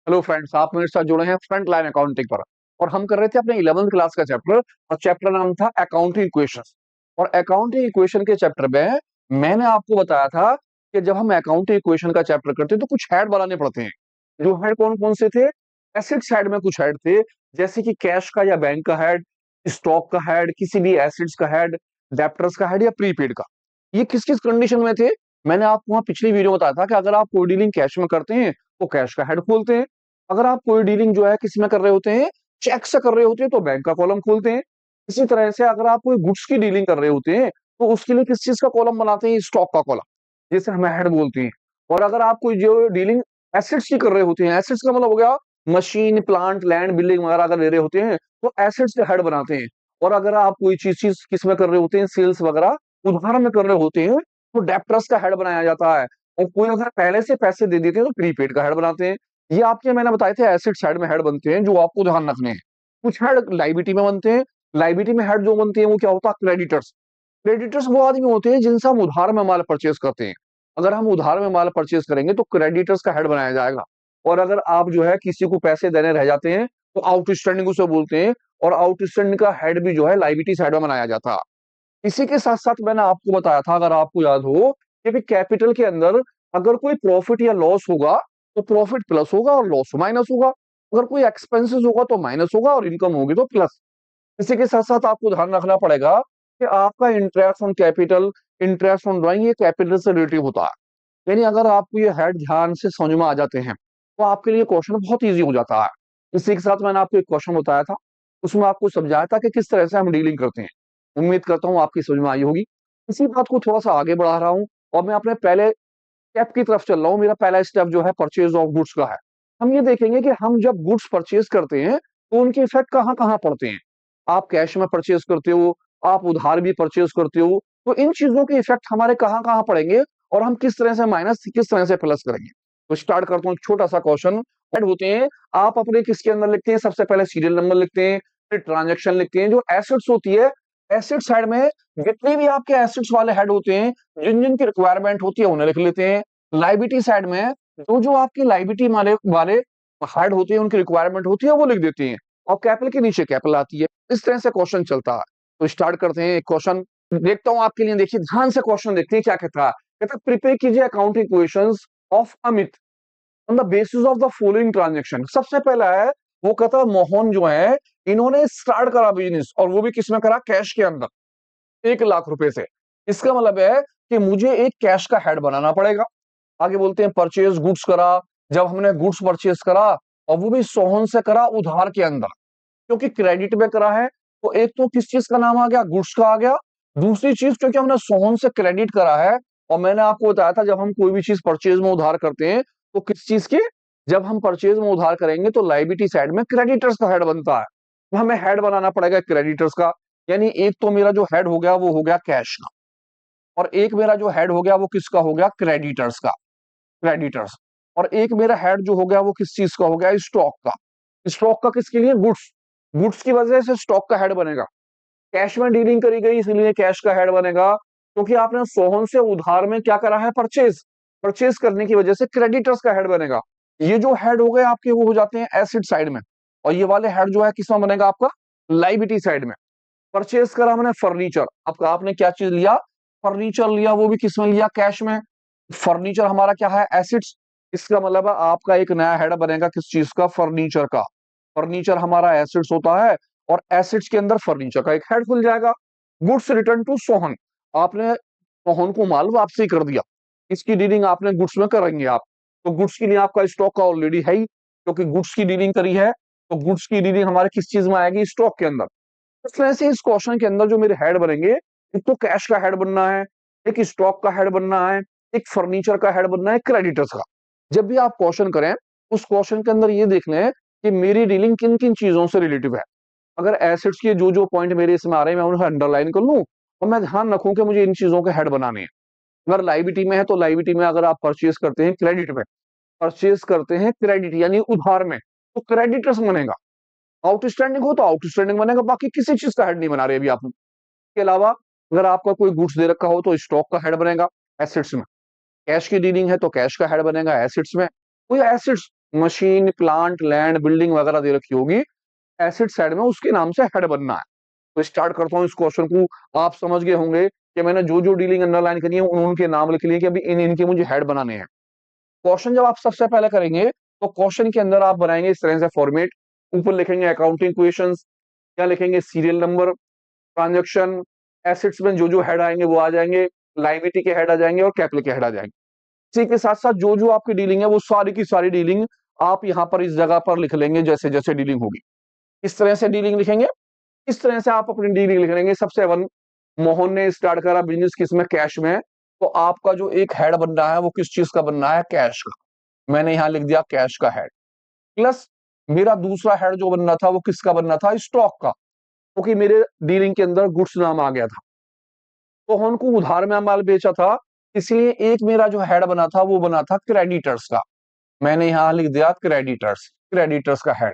Hello friends, आप मेरे साथ जुड़े हैं फ्रंट लाइन अकाउंटिंग पर। और हम कर रहे थे अपने 11th क्लास का चैप्टर, और चैप्टर नाम था अकाउंटिंग इक्वेशंस। और अकाउंटिंग इक्वेशन के चैप्टर में मैंने आपको बताया था कि जब हम अकाउंटिंग इक्वेशन का चैप्टर करते हैं तो कुछ हेड बनाने पड़ते हैं। जो हेड कौन कौन से थे? एसेट साइड में कुछ हेड थे, जैसे कि कैश का या बैंक का हेड, स्टॉक का हेड, किसी भी एसेट्स का हेड, डेप्टर्स का हेड या प्रीपेड का। ये किस किस कंडीशन में थे? मैंने आपको वहां पिछली वीडियो में बताया था कि अगर आप कोई डीलिंग कैश में करते हैं तो कैश का हेड खोलते हैं। अगर आप कोई डीलिंग जो है किसी में कर रहे होते हैं, चेक से कर रहे होते हैं, तो बैंक का कॉलम खोलते हैं। इसी तरह से अगर आप कोई गुड्स की डीलिंग कर रहे होते हैं तो उसके लिए किस चीज का कॉलम बनाते हैं? स्टॉक का कॉलम, जिसे हम हेड बोलते हैं। और अगर आप कोई जो डीलिंग एसेट्स की कर रहे होते हैं, एसेट्स का मतलब हो गया मशीन, प्लांट, लैंड, बिल्डिंग वगैरह अगर ले रहे होते हैं तो एसेट्स के हेड बनाते हैं। और अगर आप कोई चीज चीज किस में कर रहे होते हैं, सेल्स वगैरह उधार में कर रहे होते हैं, तो डेप्टर्स का हेड बनाया जाता है। और कोई अगर पहले से पैसे दे देते हैं तो प्रीपेड का हेड बनाते हैं। ये आपके मैंने बताए थे एसेट साइड में हेड बनते हैं, जो आपको ध्यान रखने हैं। कुछ हेड लाइबिलिटी में बनते हैं। लाइबिलिटी में हेड जो बनती है वो क्या होता है? क्रेडिटर्स। क्रेडिटर्स वो आदमी होते हैं जिनसे हम उधार में माल परचेज करते हैं। अगर हम उधार में माल परचेज करेंगे तो क्रेडिटर्स का हेड बनाया जाएगा। और अगर आप जो है किसी को पैसे देने रह जाते हैं तो आउटस्टैंडिंग उसे बोलते हैं। और आउटस्टैंडिंग का हेड भी जो है लाइबिलिटी साइड में बनाया जाता है। इसी के साथ साथ मैंने आपको बताया था, अगर आपको याद हो, कि कैपिटल के अंदर अगर कोई प्रॉफिट या लॉस होगा तो प्रॉफिट प्लस होगा और लॉस माइनस होगा। अगर कोई एक्सपेंसेस होगा तो माइनस होगा और इनकम होगी तो प्लस। इसी के साथ साथ आपको ध्यान रखना पड़ेगा कि आपका interest on capital, interest on drawing, ये कैपिटल से रिलेटिव होता है। यानी अगर आपको ये हेड ध्यान से समझ में आ जाते हैं तो आपके लिए क्वेश्चन बहुत ईजी हो जाता है। इसी के साथ मैंने आपको एक क्वेश्चन बताया था, उसमें आपको समझाया था कि किस तरह से हम डीलिंग करते हैं। उम्मीद करता हूँ आपकी समझ में आई होगी। इसी बात को थोड़ा सा आगे बढ़ा रहा हूँ, और मैं अपने पहले स्टेप की तरफ चल रहा हूँ। मेरा पहला स्टेप जो है परचेज ऑफ गुड्स का है। हम ये देखेंगे कि हम जब गुड्स परचेज करते हैं तो उनके इफेक्ट कहाँ कहाँ पड़ते हैं। आप कैश में परचेज करते हो, आप उधार भी परचेज करते हो, तो इन चीजों के इफेक्ट हमारे कहाँ कहाँ पड़ेंगे, और हम किस तरह से माइनस किस तरह से प्लस करेंगे। तो स्टार्ट करता हूँ एक छोटा सा क्वेश्चन। ऐड होते हैं, आप अपने किसके अंदर लिखते हैं? सबसे पहले सीरियल नंबर लिखते हैं, फिर ट्रांजेक्शन लिखते हैं। जो एसेट्स होती है, एसेट साइड में जितने भी आपके एसेट्स वाले हेड होते हैं, जिन जिन की रिक्वायरमेंट होती है उन्हें लिख लेते हैं। लाइबिलिटी साइड में जो जो आपकी लाइबिलिटी वाले वाले हेड होते हैं, उनकी रिक्वायरमेंट होती है, वो लिख देते हैं। और कैपिटल के नीचे कैपिटल आती है। इस तरह से क्वेश्चन चलता है। तो स्टार्ट करते हैं एक क्वेश्चन। देखता हूं आपके लिए, देखिए ध्यान से क्वेश्चन देखते हैं क्या कहता है। कहता है प्रिपेयर कीजिए accounting equations of Amit on the basis of the following transaction. सबसे पहला है, वो कहता है मोहन जो है, इन्होंने स्टार्ट करा बिजनेस, और वो भी किसमें करा? कैश के अंदर, 1 लाख रुपए से। इसका मतलब है कि मुझे एक कैश का हेड बनाना पड़ेगा। आगे बोलते हैं परचेज गुड्स करा। जब हमने गुड्स परचेज करा, और वो भी सोहन से करा उधार के अंदर, क्योंकि क्रेडिट में करा है, तो एक तो किस चीज का नाम आ गया? गुड्स का आ गया। दूसरी चीज, क्योंकि हमने सोहन से क्रेडिट करा है, और मैंने आपको बताया था जब हम कोई भी चीज परचेज में उधार करते हैं तो किस चीज की, जब हम परचेज में उधार करेंगे तो लाइबिलिटी साइड में क्रेडिटर्स का हेड बनता है। तो हमें हेड बनाना पड़ेगा क्रेडिटर्स का। यानी एक तो मेरा जो हेड हो गया वो हो गया कैश का, और एक मेरा जो हेड हो गया वो किसका हो गया? क्रेडिटर्स का, क्रेडिटर्स। और एक मेरा हेड जो हो गया वो किस चीज का हो गया? स्टॉक का। स्टॉक का किसके लिए? गुड्स। गुड्स की वजह से स्टॉक का हेड बनेगा। कैश में डीलिंग करी गई इसलिए कैश का हेड बनेगा, क्योंकि आपने सोहन से उधार में क्या करा है? परचेज। परचेज करने की वजह से क्रेडिटर्स का हेड बनेगा। ये जो हेड हो गए आपके, वो हो जाते हैं एसिड साइड में। और ये वाले हेड जो है किसमें बनेगा? आपका लाइबिलिटी साइड में। परचेज करा हमने फर्नीचर, अब आपने क्या चीज लिया? फर्नीचर लिया, वो भी किसमें लिया? कैश में। फर्नीचर हमारा क्या है? एसिड्स। इसका मतलब है आपका एक नया हेड बनेगा किस चीज का? फर्नीचर का। फर्नीचर हमारा एसिड्स होता है, और एसिड्स के अंदर फर्नीचर का एक हेड खुल जाएगा। गुड्स रिटर्न टू सोहन, आपने सोहन को माल वापसी कर दिया। इसकी डीलिंग आपने गुड्स में करेंगे आप। तो गुड्स के लिए आपका स्टॉक का ऑलरेडी है ही, क्योंकि गुड्स की डीलिंग करी है, तो गुड्स की डीलिंग हमारे किस चीज में आएगी? स्टॉक के अंदर। इस तरह से इस क्वेश्चन के अंदर जो मेरे हेड बनेंगे, एक तो कैश का हेड बनना है, एक स्टॉक का हेड बनना है, एक फर्नीचर का हेड बनना है, क्रेडिटर्स का। जब भी आप क्वेश्चन करें, उस क्वेश्चन के अंदर ये देख लें कि मेरी डीलिंग किन किन चीजों से रिलेटिव है। अगर एसेट्स के जो जो पॉइंट मेरे इसमें आ रहे हैं मैं उन्हें अंडरलाइन कर लूं, और मैं ध्यान रखूं कि मुझे इन चीजों के हेड बनाने हैं। अगर लाइबिलिटी में है तो लाइबिलिटी में अगर आप परचेज करते हैं क्रेडिट में, परचेज करते हैं क्रेडिट यानी उधार में, तो क्रेडिटर्स बनेगा। आउटस्टैंडिंग हो तो आउटस्टैंडिंग बनेगा, बाकी किसी चीज का हेड नहीं बना रहे अभी आप। के अलावा अगर आपका कोई गुड्स दे रखा हो तो स्टॉक का हेड बनेगा एसेट्स में। कैश की डीलिंग है तो कैश का हेड बनेगा एसेट्स में। कोई assets machine, plant, land, building वगैरह दे रखी होगी, एसेट साइड में उसके नाम से हेड बनना है। तो स्टार्ट करता हूँ इस क्वेश्चन को। आप समझ गए होंगे कि मैंने जो जो डीलिंग अंडरलाइन करी है उनके नाम लिख लिए कि अभी इन इनके मुझे हेड बनाने हैं। क्वेश्चन जब आप सबसे पहले करेंगे तो क्वेश्चन के अंदर आप बनाएंगे इस तरह से फॉर्मेट। ऊपर लिखेंगे अकाउंटिंग क्वेश्चंस, क्या लिखेंगे सीरियल नंबर, ट्रांजेक्शन, एसेट्स में जो जो हेड आएंगे वो आ जाएंगे, लायबिलिटी के हेड आ जाएंगे और कैपिटल के हेड आ जाएंगे। इसी के साथ साथ जो जो आपकी डीलिंग है वो सारी की सारी डीलिंग आप यहाँ पर इस जगह पर लिख लेंगे जैसे जैसे डीलिंग होगी। इस तरह से डीलिंग लिखेंगे, इस तरह से आप अपनी डीलिंग लिख लेंगे। सबसे वन, मोहन ने स्टार्ट करा बिजनेस किस में, कैश में, तो आपका जो एक हेड बन रहा है वो किस चीज का बन रहा है, कैश का। मैंने यहां लिख दिया कैश का हेड। प्लस मेरा दूसरा हेड जो बनना था वो किसका बनना था, स्टॉक का, क्योंकि मेरे डीलिंग के अंदर गुड्स नाम आ गया था, तो उनको उधार में माल बेचा था, इसलिए एक मेरा जो हेड बना था वो बना था क्रेडिटर्स का। मैंने यहां लिख दिया क्रेडिटर्स, क्रेडिटर्स का हेड।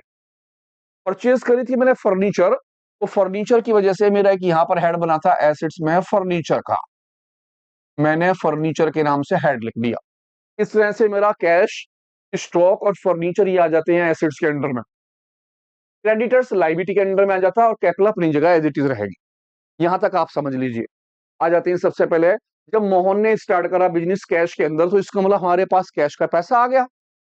परचेज करी थी मैंने फर्नीचर, तो फर्नीचर की वजह से मेरा एक यहां पर हेड बना था एसेट्स में फर्नीचर का, मैंने फर्नीचर के नाम से हेड लिख दिया। इस तरह से मेरा कैश, स्टॉक और फर्नीचर ये आ जाते हैं एसेट्स के अंडर में। क्रेडिटर्स लायबिलिटी के अंडर में आ जाता है और कैपिटल अपनी जगह एज इट इज रहेगी। यहां तक आप समझ लीजिए। आ जाते हैं सबसे पहले, जब मोहन ने स्टार्ट करा बिजनेस कैश के अंदर, तो इसका मतलब हमारे पास कैश का पैसा आ गया।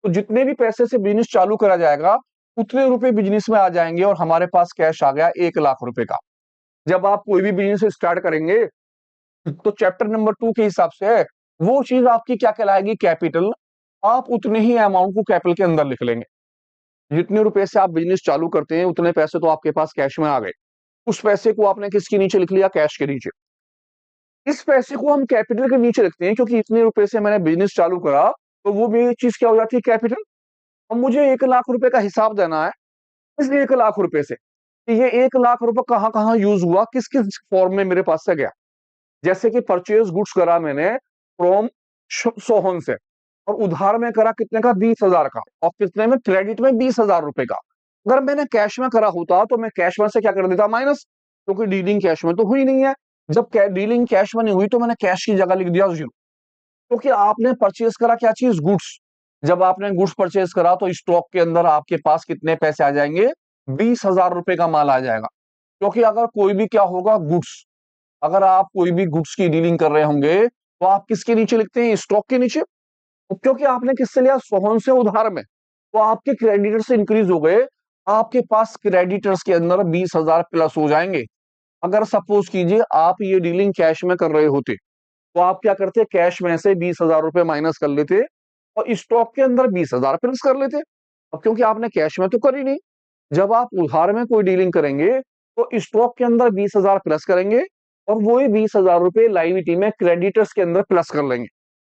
तो जितने भी पैसे से बिजनेस चालू करा जाएगा उतने रुपए बिजनेस में आ जाएंगे और हमारे पास कैश आ गया 1 लाख रुपए का। जब आप कोई भी बिजनेस स्टार्ट करेंगे तो चैप्टर नंबर 2 के हिसाब से वो चीज आपकी क्या कहलाएगी, कैपिटल। आप उतने ही अमाउंट को कैपिटल के अंदर लिख लेंगे। जितने रुपए से आप बिजनेस चालू करते हैं उतने पैसे तो आपके पास कैश में आ गए, उस पैसे को आपने किसके नीचे लिख लिया, कैश के नीचे। इस पैसे को हम कैपिटल के नीचे रखते हैं क्योंकि इतने रुपए से मैंने बिजनेस चालू करा, तो वो भी चीज क्या हो जाती है, कैपिटल। अब मुझे 1 लाख रुपए का हिसाब देना है इस 1 लाख रुपए से कि ये 1 लाख रुपए कहाँ कहाँ यूज हुआ, किस किस फॉर्म में मेरे पास से गया। जैसे कि परचेज गुड्स करा मैंने फ्रॉम सोहन से, और उधार में करा कितने का, 20,000 का, और कितने में, क्रेडिट में 20,000 रुपए का। अगर मैंने कैश में करा होता तो मैं कैश में से क्या कर देता, माइनस, क्योंकि डीलिंग कैश में तो हुई नहीं है। जब डीलिंग कैश में नहीं हुई तो मैंने कैश की जगह लिख दिया 0, क्योंकि आपने परचेज करा क्या चीज, गुड्स। जब आपने गुड्स परचेज करा तो स्टॉक के अंदर आपके पास कितने पैसे आ जाएंगे, 20,000 रुपए का माल आ जाएगा। क्योंकि अगर कोई भी क्या होगा, गुड्स, अगर आप कोई भी गुड्स की डीलिंग कर रहे होंगे तो आप किसके नीचे लिखते हैं, स्टॉक के नीचे। क्योंकि आपने किससे लिया, सोहन से उधार में, तो आपके क्रेडिटर्स इंक्रीज हो गए, आपके पास क्रेडिटर्स के अंदर 20,000 प्लस हो जाएंगे। अगर सपोज कीजिए आप ये डीलिंग कैश में कर रहे होते तो आप क्या करते, कैश में से 20,000 रुपए माइनस कर लेते और स्टॉक के अंदर 20,000 प्लस कर लेते। अब क्योंकि आपने कैश में तो करी नहीं, जब आप उधार में कोई डीलिंग करेंगे तो स्टॉक के अंदर 20,000 प्लस करेंगे और वही 20,000 रुपए लायबिलिटी में क्रेडिटर्स के अंदर प्लस कर लेंगे।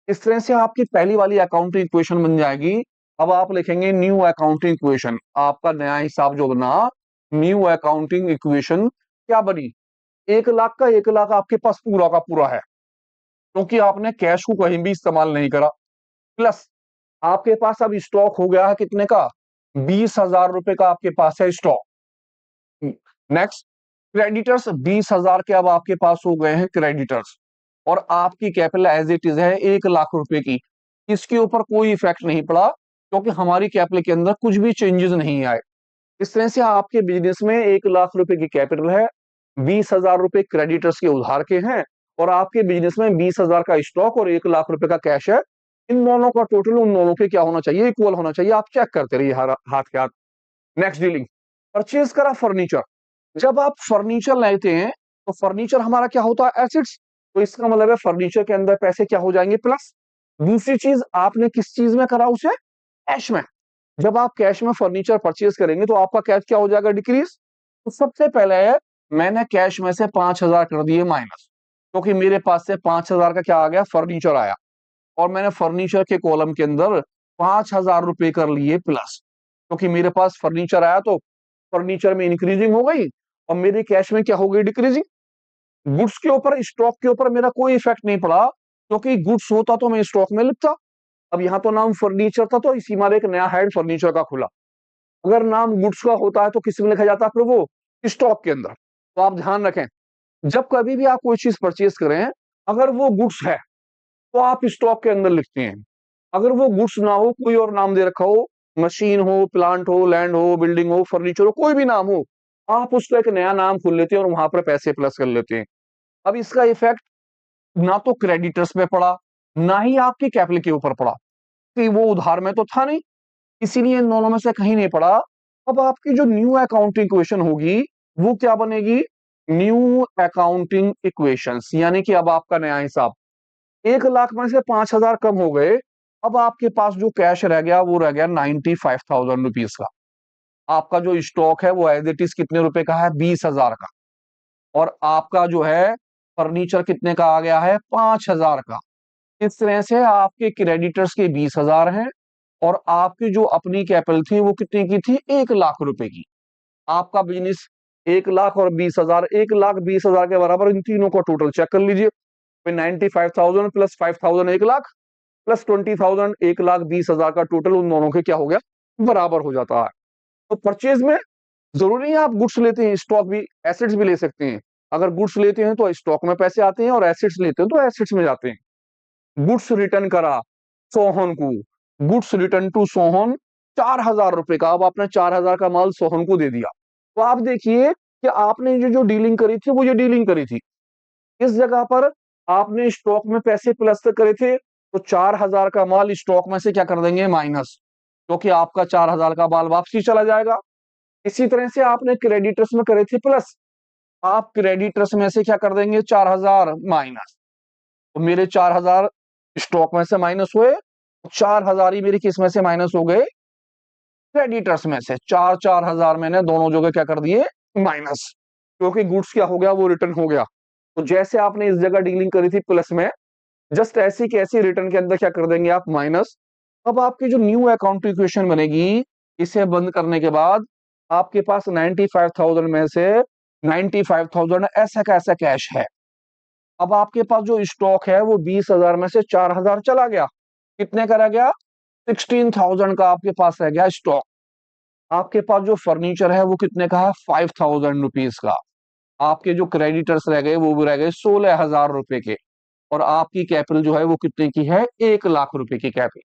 इस तरह से आपकी पहली वाली अकाउंटिंग इक्वेशन बन जाएगी। अब आप लिखेंगे न्यू अकाउंटिंग इक्वेशन, आपका नया हिसाब जो बना, न्यू अकाउंटिंग इक्वेशन क्या बनी, 1 लाख का 1 लाख आपके पास पूरा का पूरा है क्योंकि आपने कैश को कहीं भी इस्तेमाल नहीं करा। प्लस आपके पास अब स्टॉक हो गया है कितने का, 20,000 रुपए का आपके पास है स्टॉक। नेक्स्ट, क्रेडिटर्स 20,000 के अब आपके पास हो गए हैं क्रेडिटर्स, और आपकी कैपिटल एज इट इज है 1 लाख रुपए की। इसके ऊपर कोई इफेक्ट नहीं पड़ा क्योंकि हमारी कैपिटल के अंदर कुछ भी चेंजेस नहीं आए। इस तरह से आपके बिजनेस में 1 लाख रुपए की कैपिटल है, 20,000 रुपए क्रेडिटर्स के उधार के हैं, और आपके बिजनेस में 20,000 का स्टॉक और 1 लाख रुपए का कैश है। इन दोनों का टोटल उन दोनों के क्या होना चाहिए, इक्वल होना चाहिए। आप चेक करते रहिए हाथ के हाथ। नेक्स्ट डीलिंग, परचेज करा फर्नीचर। जब आप फर्नीचर लेते हैं तो फर्नीचर हमारा क्या होता है, एसिड्स। तो इसका मतलब है फर्नीचर के अंदर पैसे क्या हो जाएंगे, प्लस। दूसरी चीज, आपने किस चीज में करा, उसे कैश में। जब आप कैश में फर्नीचर परचेज करेंगे तो आपका कैश क्या हो जाएगा, डिक्रीज। तो सबसे पहले मैंने कैश में से 5,000 कर दिए माइनस, क्योंकि मेरे पास से 5,000 का क्या आ गया, फर्नीचर आया, और मैंने फर्नीचर के कॉलम के अंदर 5,000 रुपए कर लिए प्लस, क्योंकि मेरे पास फर्नीचर आया तो फर्नीचर में इंक्रीजिंग हो गई और मेरे कैश में क्या हो गई, डिक्रीजिंग। गुड्स के ऊपर, स्टॉक के ऊपर मेरा कोई इफेक्ट नहीं पड़ा, क्योंकि गुड्स होता तो मैं स्टॉक में लिखता। अब यहाँ तो नाम फर्नीचर था तो इसी मारे एक नया हेड फर्नीचर का खुला। अगर नाम गुड्स का होता है तो किस में लिखा जाता है, फिर वो स्टॉक के अंदर। तो आप ध्यान रखें, जब कभी भी आप कोई चीज परचेज करें, अगर वो गुड्स है तो आप स्टॉक के अंदर लिखते हैं। अगर वो गुड्स ना हो, कोई और नाम दे रखा हो, मशीन हो, प्लांट हो, लैंड हो, बिल्डिंग हो, फर्नीचर हो, कोई भी नाम हो, आप उसका एक नया नाम खोल लेते हैं और वहां पर पैसे प्लस कर लेते हैं। अब इसका इफेक्ट ना तो क्रेडिटर्स में पड़ा, ना ही आपकी कैपिटल के ऊपर पड़ा, कि वो उधार में तो था नहीं, इसीलिए इन दोनों में से कहीं नहीं पड़ा। अब आपकी जो न्यू अकाउंटिंग इक्वेशन होगी वो क्या बनेगी? न्यू अकाउंटिंग इक्वेशंस, यानी कि अब आपका नया हिसाब 1 लाख में से 5,000 कम हो गए। अब आपके पास जो कैश रह गया वो रह गया 95,000 रुपीज का। आपका जो स्टॉक है वो एज इट इज कितने रुपए का है? 20,000 का। और आपका जो है फर्नीचर कितने का आ गया है? 5,000 का। इस तरह से आपके क्रेडिटर्स के 20,000 हैं और आपकी जो अपनी कैपिटल थी वो कितने की थी? 1 लाख रुपए की। आपका बिजनेस 1 लाख और 20,000, 1,20,000 के बराबर इन तीनों का टोटल चेक कर लीजिए। 95,000 प्लस 5,000 1 लाख, प्लस 20,000 1,20,000 का टोटल उन दोनों के क्या हो गया? बराबर हो जाता है। तो परचेज में जरूरी है आप गुड्स लेते हैं, स्टॉक भी, एसेट्स भी ले सकते हैं। अगर गुड्स लेते हैं तो स्टॉक में पैसे आते हैं और एसेट्स लेते हैं तो एसेट्स में जाते हैं। गुड्स रिटर्न करा सोहन को, गुड्स रिटर्न टू सोहन 4,000 रुपए का। अब आपने 4,000 का माल सोहन को दे दिया। तो आप देखिए कि आपने ये जो डीलिंग करी थी वो ये डीलिंग करी थी, इस जगह पर आपने स्टॉक में पैसे प्लस करे थे, तो 4,000 का माल स्टॉक में से क्या कर देंगे? माइनस, क्योंकि आपका 4,000 का माल वापसी चला जाएगा। इसी तरह से आपने क्रेडिटर्स में करे थे प्लस, आप क्रेडिटर्स में से क्या कर देंगे? 4,000 माइनस। तो मेरे 4,000 स्टॉक में से माइनस हुए, 4,000 ही मेरी किस में से माइनस हो गए? क्रेडिटर्स में से। 4,000 मैंने दोनों जगह क्या कर दिए? माइनस, क्योंकि गुड्स क्या हो गया? वो रिटर्न हो गया। तो जैसे आपने इस जगह डीलिंग करी थी प्लस में, जस्ट ऐसी कैसी रिटर्न के अंदर क्या कर देंगे आप? माइनस। अब आपकी जो न्यू अकाउंट इक्वेशन बनेगी, इसे बंद करने के बाद आपके पास 95,000 में से 95,000 ऐसा का ऐसा कैश है। अब आपके पास जो स्टॉक है वो 20,000 में से 4,000 चला गया, कितने का रह गया? 16,000 का आपके पास रह गया स्टॉक। आपके पास जो फर्नीचर है वो कितने का है? 5,000 रुपीज का। आपके जो क्रेडिटर्स रह गए वो भी रह गए 16,000 रुपए के। और आपकी कैपिटल जो है वो कितने की है? 1 लाख रुपए की कैपिटल।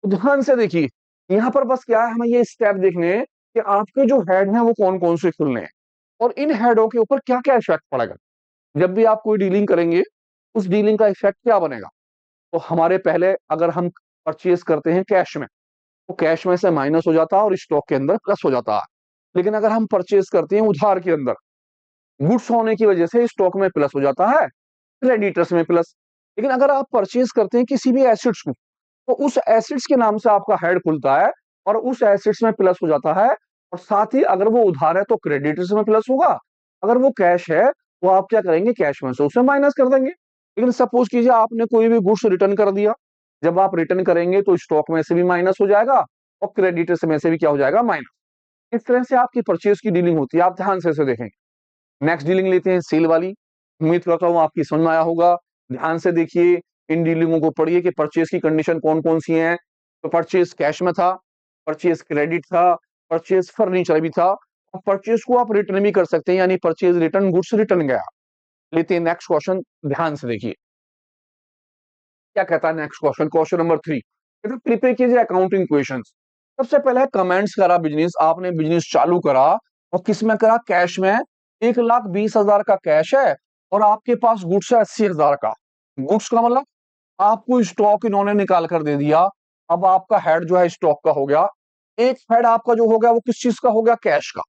तो ध्यान से देखिए, यहाँ पर बस क्या है, हमें ये स्टेप देखने हैं कि आपके जो हेड हैं वो कौन कौन से खुलने हैं और इन हेडों के ऊपर क्या क्या इफेक्ट पड़ेगा। जब भी आप कोई डीलिंग करेंगे, उस डीलिंग का इफेक्ट क्या बनेगा? तो हमारे पहले अगर हम परचेज करते हैं कैश में, तो कैश में से माइनस हो जाता है और स्टॉक के अंदर प्लस हो जाता है। लेकिन अगर हम परचेज करते हैं उधार के अंदर, गुड्स होने की वजह से स्टॉक में प्लस हो जाता है, क्रेडिटर्स में प्लस। लेकिन अगर आप परचेज करते हैं किसी भी एसेट्स को, तो उस एसेट्स के नाम से आपका हेड खुलता है और उस एसेट्स में प्लस हो जाता है। और साथ ही अगर वो उधार है तो क्रेडिटर्स में प्लस होगा, अगर वो कैश है तो आप क्या करेंगे? कैश में से उसे माइनस कर देंगे। लेकिन सपोज कीजिए आपने कोई भी गुड्स रिटर्न कर दिया, जब आप रिटर्न करेंगे तो स्टॉक में से भी माइनस हो जाएगा और क्रेडिटर्स में से भी क्या हो जाएगा? माइनस। इस तरह से आपकी परचेज की डीलिंग होती है। आप ध्यान से इसे देखें। नेक्स्ट डीलिंग लेते हैं सेल वाली। उम्मीद करता हूं आपकी समझ में आया होगा। ध्यान से देखिए, इन डीलिंगों को पढ़िए कि परचेज की कंडीशन कौन कौन सी हैं। तो परचेज कैश में था, परचेज क्रेडिट था, परचेज फर्नीचर भी था, और परचेज को आप रिटर्न भी कर सकते हैं, यानी परचेज रिटर्न, गुड्स रिटर्न गया। लेते हैं नेक्स्ट क्वेश्चन। ध्यान से देखिए क्या कहता है next question. Question number 3, prepare कीजिए अकाउंटिंग क्वेश्चन। सबसे पहले कमेंट्स करा बिजनेस, आपने बिजनेस चालू करा और किस में करा? कैश में। 1,20,000 का कैश है और आपके पास गुड्स है 80,000 का। गुड्स का मतलब आपको स्टॉक इन्होंने निकाल कर दे दिया। अब आपका हेड जो है स्टॉक का हो गया। एक हेड आपका जो हो गया वो किस चीज का हो गया? कैश का।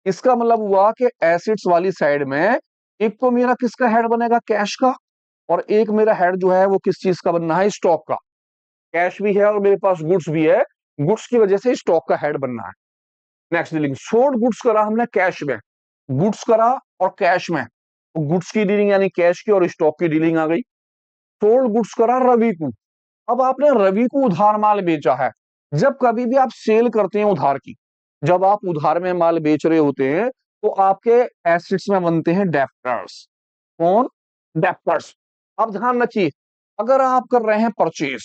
इसका मतलब हुआ कि एसेट्स वाली साइड में एक तो मेरा किसका हेड बनेगा? कैश का। और एक मेरा हेड जो है वो किस चीज का बनना है? स्टॉक का। कैश भी है और मेरे पास गुड्स भी है, गुड्स की वजह से स्टॉक का हेड बनना है। नेक्स्ट डीलिंग, शॉर्ट गुड्स करा हमने कैश में, गुड्स करा और कैश में, तो गुड्स की डीलिंग यानी कैश की और स्टॉक की डीलिंग आ गई। सोल्ड गुड्स करा रवि को। अब आपने रवि को उधार माल बेचा है। जब कभी भी आप सेल करते हैं उधार की, जब आप उधार में माल बेच रहे होते हैं तो आपके एसेट्स में बनते हैं डेप्टर्स। कौन? डेप्टर्स। अब ध्यान रखिए, अगर आप कर रहे हैं परचेज,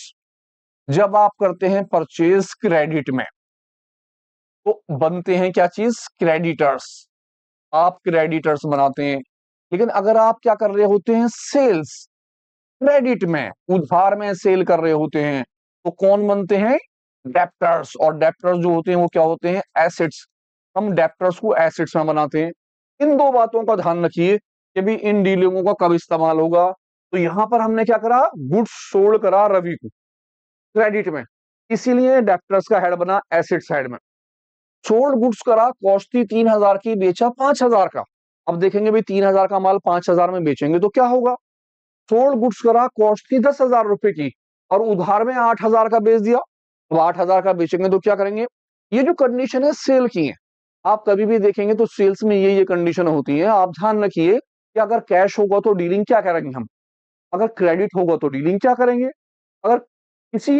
जब आप करते हैं परचेज क्रेडिट में, तो बनते हैं क्या चीज? क्रेडिटर्स। आप क्रेडिटर्स बनाते हैं। लेकिन अगर आप क्या कर रहे होते हैं? सेल्स क्रेडिट में, उधार में सेल कर रहे होते हैं, तो कौन बनते हैं? डेप्टर्स, और डेप्टर्स जो होते हैं वो क्या होते हैं, एसेट्स। हम डेप्टर्स को एसेट्स में बनाते हैं। इन दो बातों का ध्यान रखिए कि भी इन डीलिंगों का कब इस्तेमाल होगा। तो यहां पर हमने क्या करा, गुड्स सोल्ड करा रवि को क्रेडिट में, इसीलिए डेप्टर्स का हेड बना एसेट्स हेड में। सोल्ड गुड्स करा, कॉस्ट थी 3,000 की, बेचा 5,000 का। अब देखेंगे भाई 3,000 का माल 5,000 में बेचेंगे तो क्या होगा। सोल्ड गुड्स करा, कॉस्ट थी 10,000 रुपए की, और उधार में 8,000 का बेच दिया। तो 8,000 का बेचेंगे तो क्या करेंगे। ये जो कंडीशन है सेल की है, आप कभी भी देखेंगे तो सेल्स में ये कंडीशन होती है। आप ध्यान रखिए कि अगर कैश होगा तो डीलिंग क्या करेंगे हम, अगर क्रेडिट होगा तो डीलिंग क्या करेंगे। अगर किसी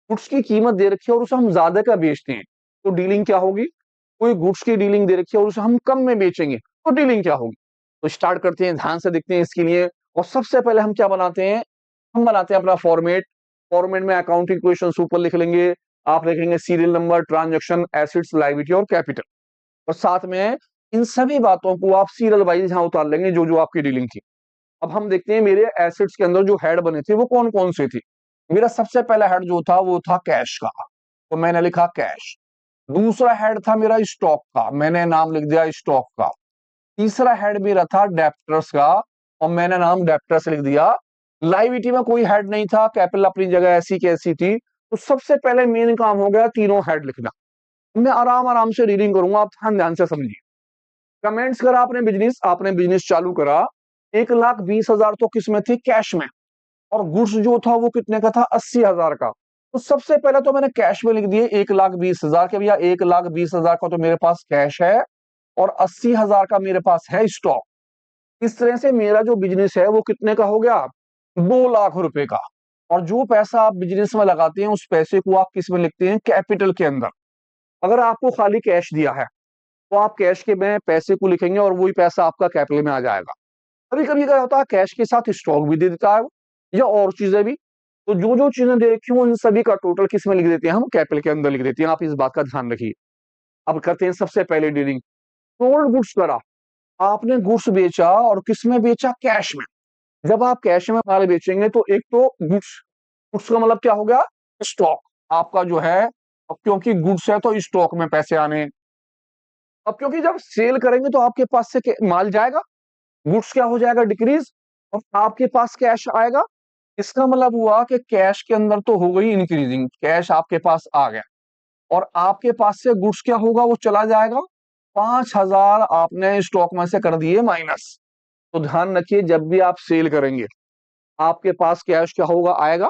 गुड्स की कीमत दे रखी है और उसे हम ज्यादा का बेचते हैं तो डीलिंग क्या होगी। कोई गुड्स की डीलिंग दे रखी है और उसे हम कम में बेचेंगे तो डीलिंग क्या होगी। तो स्टार्ट करते हैं, ध्यान से देखते हैं इसके लिए। और सबसे पहले हम क्या बनाते हैं, हम बनाते हैं अपना फॉर्मेट। फॉर्मेट में अकाउंटिंग इक्वेशन ऊपर लिख लेंगे। आप लिखेंगे serial number, transaction, assets, liability और कैपिटल। और साथ में इन सभी बातों को आप सीरियल वाइज यहां उतार लेंगे जो जो आपकी डीलिंग थी। अब हम देखते हैं मेरे एसेट्स के अंदर जो हेड बने थे वो कौन कौन से थे। मेरा सबसे पहला हेड जो था वो था कैश का, तो मैंने लिखा कैश। दूसरा हेड था मेरा स्टॉक का, मैंने नाम लिख दिया स्टॉक का। तीसरा हेड मेरा था डेप्टर्स का, और मैंने नाम डेप्टर्स लिख दिया। लायबिलिटी में कोई हेड नहीं था, कैपिटल अपनी जगह ऐसी की ऐसी थी। तो सबसे पहले मेन काम हो गया तीनों हेड लिखना। मैं आराम आराम से रीडिंग करूंगा, आप ध्यान ध्यान से समझिए। कमेंट्स करा आपने बिजनेस चालू करा, 1,20,000 तो किसमें थी, कैश में। और गुड्स जो था वो कितने का था, 80,000 का। तो सबसे पहले तो मैंने कैश में लिख दिए 1,20,000 के, भैया 1,20,000 का तो मेरे पास कैश है और 80,000 का मेरे पास है स्टॉक। इस तरह से मेरा जो बिजनेस है वो कितने का हो गया, 2 लाख रुपए का। और जो पैसा आप बिजनेस में लगाते हैं उस पैसे को आप किस में लिखते हैं, कैपिटल के अंदर। अगर आपको खाली कैश दिया है तो आप कैश के में पैसे को लिखेंगे और वही पैसा आपका कैपिटल में आ जाएगा। कभी कभी क्या होता है, कैश के साथ स्टॉक भी दे देता है या और चीजें भी। तो जो जो चीजें दे रखी हो इन सभी का टोटल किस में लिख देते हैं, हम कैपिटल के अंदर लिख देते हैं। आप इस बात का ध्यान रखिए। अब करते हैं सबसे पहले डीलिंग। सोल्ड गुड्स करा, आपने गुड्स बेचा और किस में बेचा, कैश में। जब आप कैश में माल बेचेंगे तो एक तो गुड्स, गुड्स का मतलब क्या हो गया, स्टॉक आपका जो है। अब क्योंकि गुड्स है तो स्टॉक में पैसे आने। अब क्योंकि जब सेल करेंगे तो आपके पास से माल जाएगा, गुड्स क्या हो जाएगा, डिक्रीज, और आपके पास कैश आएगा। इसका मतलब हुआ कि कैश के अंदर तो हो गई इंक्रीजिंग, कैश आपके पास आ गया और आपके पास से गुड्स क्या होगा, वो चला जाएगा। 5,000 आपने स्टॉक में से कर दिए माइनस। तो ध्यान रखिए जब भी आप सेल करेंगे आपके पास कैश क्या होगा, आएगा।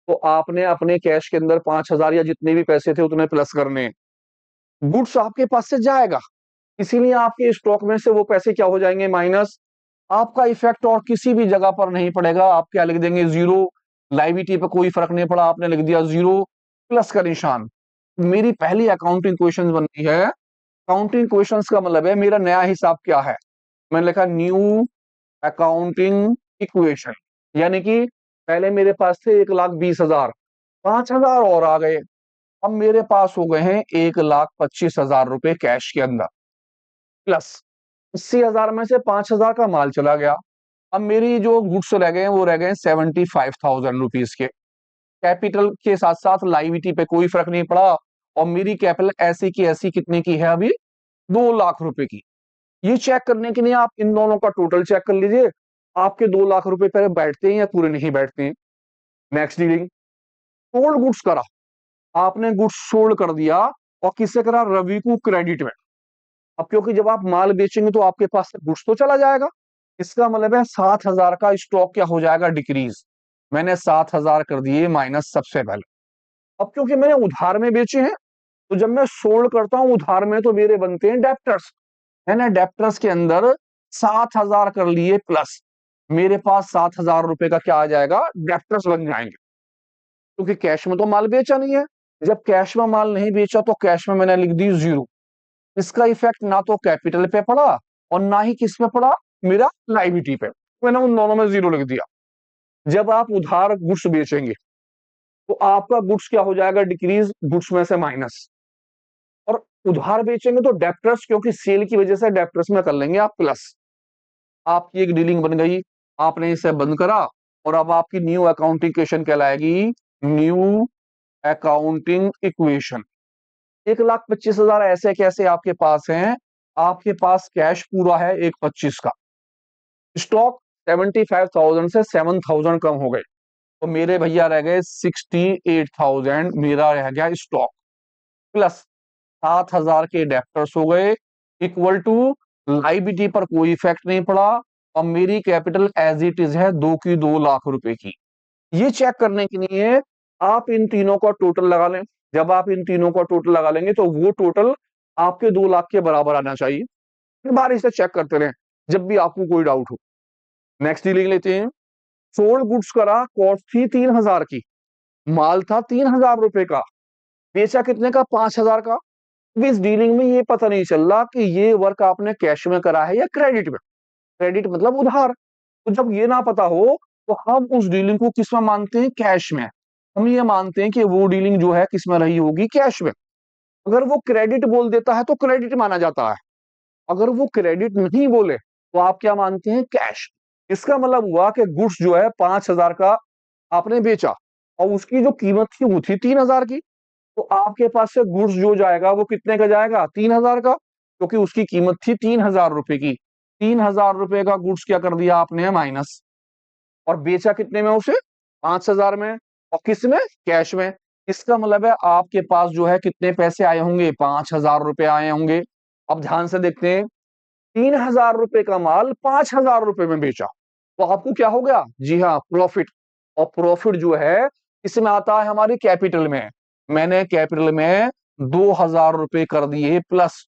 तो आपने अपने कैश के अंदर 5,000 या जितने भी पैसे थे उतने प्लस करने। गुड्स आपके पास से जाएगा, इसीलिए आपके स्टॉक में से वो पैसे क्या हो जाएंगे, माइनस। आपका इफेक्ट और किसी भी जगह पर नहीं पड़ेगा, आप क्या लिख देंगे, जीरो। लायबिलिटी पे कोई फर्क नहीं पड़ा, आपने लिख दिया जीरो, प्लस का निशान। मेरी पहली अकाउंटिंग क्वेश्चन बन रही है। अकाउंटिंग क्वेश्चंस का मतलब है मेरा नया हिसाब क्या है। मैंने लिखा न्यू अकाउंटिंग इक्वेशन, यानी कि पहले मेरे पास थे 1,20,000, 5,000 और आ गए। अब मेरे पास हो गए हैं 1,25,000 रुपए कैश के अंदर, प्लस 80,000 में से 5,000 का माल चला गया। अब मेरी जो गुड्स रह गए हैं वो रह गए 75,000 रुपीज के। कैपिटल के साथ साथ लायबिलिटी पे कोई फर्क नहीं पड़ा, और मेरी कैपिटल ऐसी की ऐसी कितने की है अभी, 2 लाख रुपए की। ये चेक करने के लिए आप इन दोनों का टोटल चेक कर लीजिए, आपके 2 लाख रुपए पहले बैठते हैं या पूरे नहीं बैठते हैं। नेक्स्ट डीलिंग, सोल्ड गुड्स करा, आपने गुड्स सोल्ड कर दिया और किससे करा, रवि को क्रेडिट में। अब क्योंकि जब आप माल बेचेंगे तो आपके पास से गुड्स तो चला जाएगा, इसका मतलब है 7,000 का स्टॉक क्या हो जाएगा, डिक्रीज। मैंने 7,000 कर दिए माइनस सबसे पहले। अब क्योंकि मैंने उधार में बेचे हैं तो जब मैं सोल्ड करता हूं उधार में तो मेरे बनते हैं डेप्टर्स। मैंने डेप्टर्स के अंदर 7,000 कर लिए प्लस, मेरे पास 7,000 रुपए का क्या आ जाएगा, डेप्टर्स बन जाएंगे। क्योंकि कैश में तो माल बेचा नहीं है, जब कैश में माल नहीं बेचा तो कैश में मैंने लिख दी जीरो। इसका इफेक्ट ना तो कैपिटल पे पड़ा और ना ही किस पे पड़ा, मेरा लायबिलिटी पे। मैंने उन दोनों में जीरो लिख दिया। जब आप उधार गुड्स बेचेंगे तो आपका गुड्स क्या हो जाएगा, डिक्रीज, गुड्स में से माइनस। और उधार बेचेंगे तो डेप्टर्स, क्योंकि सेल की वजह से डेप्टर्स में कर लेंगे आप प्लस। आपकी एक डीलिंग बन गई, आपने इसे बंद करा, और अब आपकी न्यू अकाउंटिंग कहलाएगी न्यू अकाउंटिंग इक्वेशन। 1,25,000 ऐसे कैसे आपके पास हैं? आपके पास कैश पूरा है 1,25 का, स्टॉक 75,000 से 7,000 कम हो गए, तो मेरे भैया रह गए 68,000 मेरा रह गया स्टॉक, प्लस 7,000 के डेप्टर्स हो गए, इक्वल टू लाइबिलिटी पर कोई इफेक्ट नहीं पड़ा, और मेरी कैपिटल एज इट इज है 2 की। ये चेक करने के लिए आप इन तीनों का टोटल लगा लें। जब आप इन तीनों का टोटल लगा लेंगे तो वो टोटल आपके 2 लाख के बराबर आना चाहिए। फिर बार इसे चेक करते रहें जब भी आपको कोई डाउट हो। नेक्स्ट डीलिंग लेते हैं। सोल्ड गुड्स करा, कॉस्ट थी 3,000 की, माल था 3,000 रुपए का, बेचा कितने का? 5,000 का। इस डीलिंग में ये पता नहीं चल रहा कि ये वर्क आपने कैश में करा है या क्रेडिट में। क्रेडिट मतलब उधार। तो जब ये ना पता हो तो हम उस डीलिंग को किस में मानते हैं? कैश में। हम ये मानते हैं कि वो डीलिंग जो है किस में रही होगी? कैश में। अगर वो क्रेडिट बोल देता है तो क्रेडिट माना जाता है, अगर वो क्रेडिट नहीं बोले तो आप क्या मानते हैं? कैश। इसका मतलब हुआ कि गुड्स जो है 5,000 का आपने बेचा और उसकी जो कीमत थी वो थी 3,000 की, तो आपके पास से गुड्स जो जाएगा वो कितने का जाएगा? 3,000 का, क्योंकि उसकी कीमत थी 3,000 रुपए की। 3,000 रुपए का गुड्स क्या कर दिया आपने? माइनस। और बेचा कितने में उसे? 5,000 में। और किस में? कैश में। इसका मतलब है आपके पास जो है कितने पैसे आए होंगे? 5,000 रुपए आए होंगे। अब ध्यान से देखते हैं, 3,000 रुपए का माल 5,000 रुपए में बेचा, तो आपको क्या हो गया? जी हाँ, प्रॉफिट। और प्रॉफिट जो है इसमें आता है हमारी कैपिटल में। मैंने कैपिटल में 2,000 रुपए कर दिए प्लस,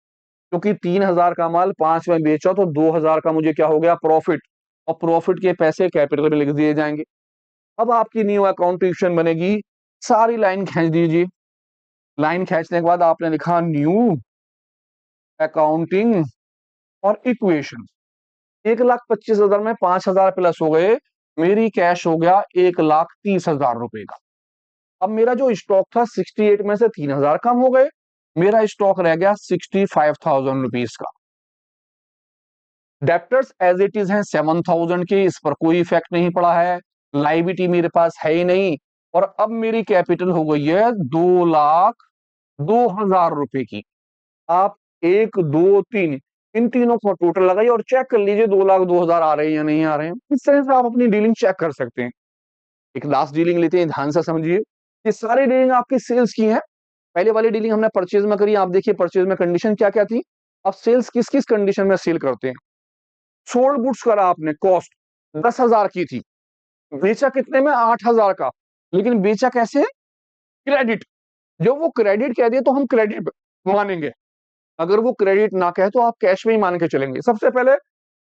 क्योंकि 3,000 का माल 5 में बेचा तो 2,000 का मुझे क्या हो गया? प्रॉफिट। और प्रॉफिट के पैसे कैपिटल में लिख दिए जाएंगे। अब आपकी न्यू अकाउंटेशन बनेगी। सारी लाइन खींच दीजिए। लाइन खींचने के बाद आपने लिखा न्यू अकाउंटिंग और इक्वेशन। 1,25,000 में 5,000 प्लस हो गए, मेरी कैश हो गया 1,30,000 रुपए का। अब मेरा जो स्टॉक था 68 में से 3,000 कम हो गए, मेरा स्टॉक रह गया 65,000 रुपीज का। डेप्टर्स एज इट इज हैं 7,000 के, इस पर कोई इफेक्ट नहीं पड़ा है, लाइबिलिटी मेरे पास है ही नहीं। और अब मेरी कैपिटल हो गई है 2,02,000 रुपए की। आप 1, 2, 3 इन तीनों को टोटल लगाइए और चेक कर लीजिए 2,02,000 आ रहे हैं या नहीं आ रहे हैं। इस तरह से आप अपनी डीलिंग चेक कर सकते हैं। एक लास्ट डीलिंग लेते हैं, ध्यान से समझिए। ये सारी डीलिंग आपकी सेल्स की है। पहले वाली डीलिंग हमने परचेज में करी, आप देखिए परचेज में कंडीशन क्या क्या थी। अब सेल्स किस किस कंडीशन में सेल करते हैं। सोल्ड गुड्स करा आपने, कॉस्ट 10,000 की थी, बेचा कितने में? 8,000 का। लेकिन बेचा कैसे? क्रेडिट। जब वो क्रेडिट कह दिए तो हम क्रेडिट मानेंगे, अगर वो क्रेडिट ना कहे तो आप कैश में ही मान के चलेंगे। सबसे पहले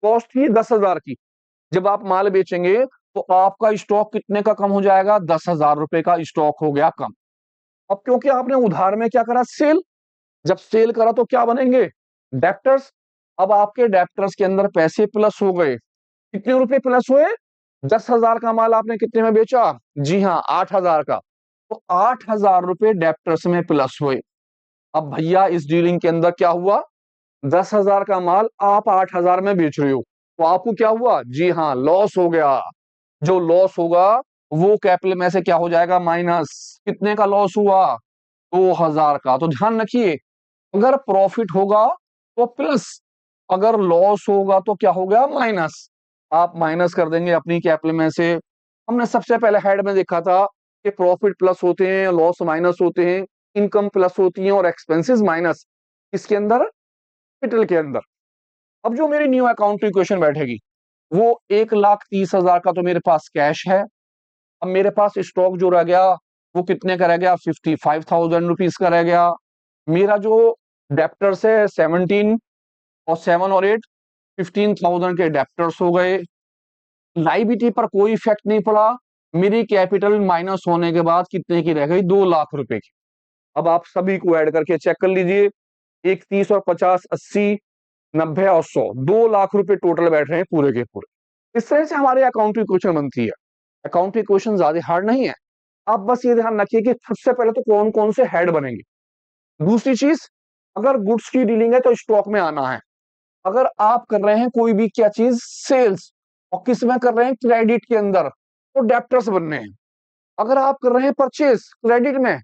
कॉस्ट थी 10,000 की, जब आप माल बेचेंगे तो आपका स्टॉक कितने का कम हो जाएगा? 10,000 रुपए का स्टॉक हो गया कम। अब क्योंकि आपने उधार में क्या करा? सेल। जब सेल करा तो क्या बनेंगे? डेप्टर्स। अब आपके डेप्टर्स के अंदर पैसे प्लस हो गए। कितने रुपए प्लस हुए? 10,000 का माल आपने कितने में बेचा? जी हाँ, 8,000 का। तो 8,000 रुपए डेप्टर्स में प्लस हुए। अब भैया इस डीलिंग के अंदर क्या हुआ? 10,000 का माल आप 8,000 में बेच रहे हो, तो आपको क्या हुआ? जी हाँ, लॉस हो गया। जो लॉस होगा वो कैपिटल में से क्या हो जाएगा? माइनस। कितने का लॉस हुआ? 2,000 का। तो ध्यान रखिए, अगर प्रॉफिट होगा तो प्लस, अगर लॉस होगा तो क्या हो गया? माइनस। आप माइनस कर देंगे अपनी कैपिटल में से। हमने सबसे पहले हेड में देखा था कि प्रॉफिट प्लस होते हैं, लॉस माइनस होते हैं, इनकम प्लस होती है और एक्सपेंसेस माइनस। इसके अंदर, कैपिटल के अंदर। अब जो मेरी न्यू अकाउंट इक्वेशन बैठेगी वो 1,30,000 का तो मेरे पास कैश है। अब मेरे पास स्टॉक जो रह गया वो कितने का रह गया? 55,000 रुपीज का रह गया। मेरा जो डेप्टर्स है 17 और 7 और 8, 15,000 के डेप्टर्स हो गए। लाइबिलिटी पर कोई इफेक्ट नहीं पड़ा। मेरी कैपिटल माइनस होने के बाद कितने की रह गई? 2,00,000 रुपए की। अब आप सभी को ऐड करके चेक कर लीजिए। 1, 30 और 50, 80, 90 और 100, 2,00,000 रुपए टोटल बैठ रहे हैं पूरे के पूरे। इस तरह से हमारे अकाउंट की क्वेश्चन बनती है। अकाउंट की क्वेश्चन ज्यादा हार्ड नहीं है। आप बस ये ध्यान रखिए कि सबसे पहले तो कौन कौन से हेड बनेंगे। दूसरी चीज, अगर गुड्स की डीलिंग है तो स्टॉक में आना है। अगर आप कर रहे हैं कोई भी क्या चीज? सेल्स। और किस में कर रहे हैं? क्रेडिट के अंदर, तो डेप्टर्स बनने हैं। अगर आप कर रहे हैं परचेज क्रेडिट में,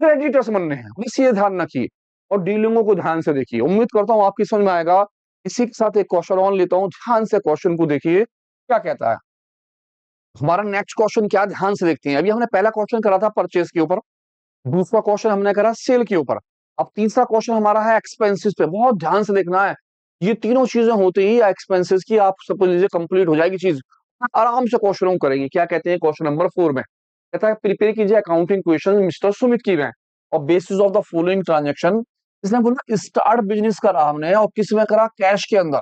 क्रेडिटर्स बनने हैं, बस ये ध्यान रखिए और डीलिंगों को ध्यान से देखिए। उम्मीद करता हूं आपकी समझ में आएगा। इसी के साथ एक क्वेश्चन ऑन लेता हूं, ध्यान से क्वेश्चन को देखिए क्या कहता है। हमारा नेक्स्ट क्वेश्चन क्या, ध्यान से देखते हैं। अभी हमने पहला क्वेश्चन करा था परचेज के ऊपर, दूसरा क्वेश्चन हमने करा सेल के ऊपर, अब तीसरा क्वेश्चन हमारा है एक्सपेंसेस पे। बहुत ध्यान से देखना है, ये तीनों चीजें होती ही एक्सपेंसेस की, आप सपोज लीजिए कंप्लीट हो जाएगी चीज, आराम से क्वेश्चन करेंगे। क्या कहते हैं क्वेश्चन नंबर 4 में, कहता है प्रिपेयर कीजिए अकाउंटिंग क्वेश्चन मिस्टर सुमित की में और basis of the following transaction. इसने बोला स्टार्ट बिजनेस करा हमने और किस में करा, कैश के अंदर।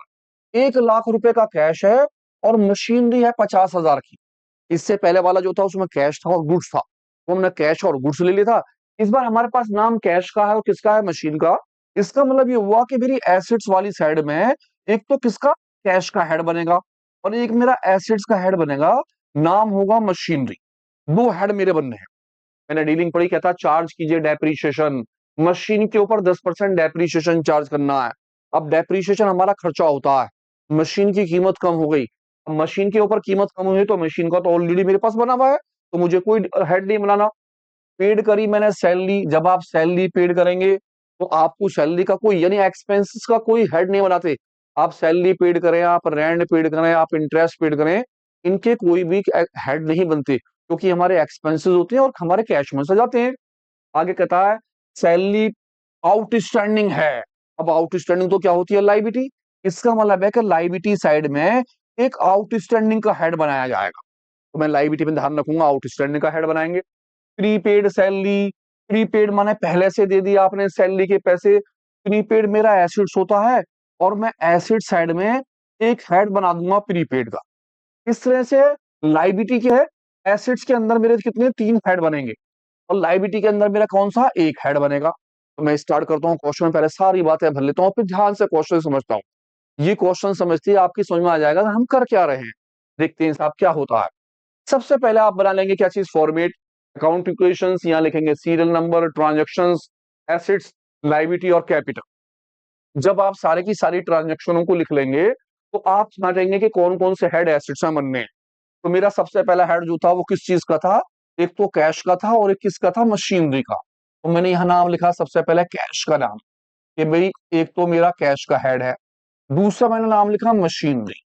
1 लाख रुपए का कैश है और मशीनरी है 50,000 की। इससे पहले वाला जो था उसमें कैश था और गुड्स था, तो हमने कैश और गुड्स ले लिया था। इस बार हमारे पास नाम कैश का है और किसका है, मशीन का। इसका मतलब ये हुआ कि मेरी एसेट्स वाली साइड में एक तो किसका, कैश का हेड बनेगा और एक मेरा एसेट्स का हेड बनेगा, नाम होगा मशीनरी। दो हेड मेरे बनने हैं। मैंने डीलिंग पढ़ी, कहता चार्ज कीजिए डेप्रीशिएशन, मशीन के ऊपर 10% डेप्रीशिएशन चार्ज करना है। अब डेप्रीशिएशन हमारा खर्चा होता है, मशीन की कीमत कम हो गई, अब मशीन के ऊपर कीमत कम हुई तो मशीन का तो ऑलरेडी मेरे पास बना हुआ है, तो मुझे कोई हेड नहीं बनाना। पेड करी मैंने सैलरी, जब आप सैलरी पेड करेंगे तो आपको सैलरी का कोई यानी एक्सपेंसेस का कोई हेड नहीं बनाते। आप सैलरी पेड करें, आप रेंट पेड करें, आप इंटरेस्ट पेड करें, इनके कोई भी हेड नहीं बनते क्योंकि हमारे एक्सपेंसेस होते हैं और हमारे कैश में से जाते हैं। आगे कहता है सैलरी आउटस्टैंडिंग है। अब आउटस्टैंडिंग तो क्या होती है, लाइबिलिटी। इसका मतलब है कि लाइबिलिटी साइड में एक आउटस्टैंडिंग का हेड बनाया जाएगा, तो मैं लाइबिलिटी में ध्यान रखूंगा, आउटस्टैंडिंग का हेड बनाएंगे। प्रीपेड सैलरी, प्रीपेड माने पहले से दे दिया आपने सैलरी के पैसे। प्रीपेड मेरा एसिड्स होता है और मैं एसिड साइड में एक हेड बना दूंगा प्रीपेड का। इस तरह से लाइबिलिटी क्या है, एसिड्स के अंदर मेरे कितने, 3 हेड बनेंगे और लाइबिलिटी के अंदर मेरा कौन सा, एक हेड बनेगा। तो मैं स्टार्ट करता हूँ क्वेश्चन में, पहले सारी बातें भर लेता हूँ फिर ध्यान से क्वेश्चन समझता हूँ। ये क्वेश्चन समझते ही आपकी समझ में आ जाएगा कि हम कर क्या रहे हैं। देखते हैं साहब क्या होता है। सबसे पहले आप बना लेंगे क्या चीज, फॉर्मेट अकाउंट इक्वेशंस। यहाँ लिखेंगे serial number, transactions, assets, liability और कैपिटल। जब आप सारे की सारी ट्रांजैक्शनों को लिख लेंगे तो आप समझेंगे कि कौन कौन से हेड एसेट्स में बनने हैं। तो मेरा सबसे पहला हेड जो था वो किस चीज का था, एक तो कैश का था और एक किसका था, मशीनरी का। तो मैंने यहाँ नाम लिखा सबसे पहले कैश का नाम, कि भाई एक तो मेरा कैश का हेड है। दूसरा मैंने नाम लिखा मशीनरी,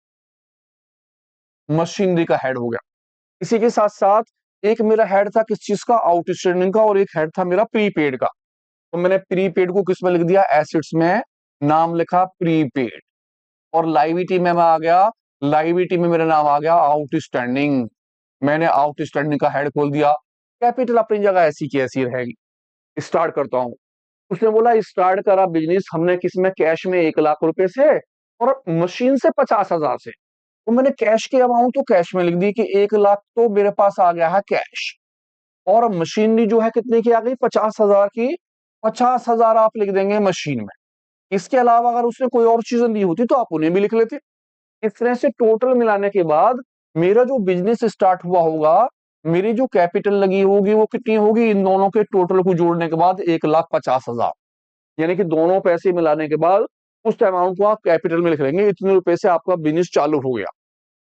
मशीनरी का हेड हो गया। इसी के साथ साथ एक मेरा हेड था किस चीज का, आउटस्टैंडिंग का, और एक हेड था मेरा प्रीपेड का। तो मैंने प्रीपेड को किस में लिख दिया, एसेट्स में, नाम लिखा प्रीपेड। और लाइबिलिटी में मैं आ गया, लाइबिलिटी में मेरा नाम आ गया आउटस्टैंडिंग, मैंने आउटस्टैंडिंग का हेड खोल दिया। कैपिटल अपनी जगह ऐसी की ऐसी रहेगी। स्टार्ट करता हूं। उसने बोला स्टार्ट करा बिजनेस हमने किसमें, कैश में 1 लाख रुपए से और मशीन से 50,000 से। तो मैंने कैश की अमाउंट तो कैश में लिख दी कि 1 लाख तो मेरे पास आ गया है कैश, और मशीनरी जो है कितने की आ गई, 50,000 की। 50,000 आप लिख देंगे मशीन में। इसके अलावा अगर उसने कोई और चीजें दी होती तो आप उन्हें भी लिख लेते। इस तरह से टोटल मिलाने के बाद मेरा जो बिजनेस स्टार्ट हुआ होगा, मेरी जो कैपिटल लगी होगी वो कितनी होगी, इन दोनों के टोटल को जोड़ने के बाद 1,50,000। यानी कि दोनों पैसे मिलाने के बाद उस अमाउंट को आप कैपिटल में लिख लेंगे, इतने रुपए से आपका बिजनेस चालू हो गया।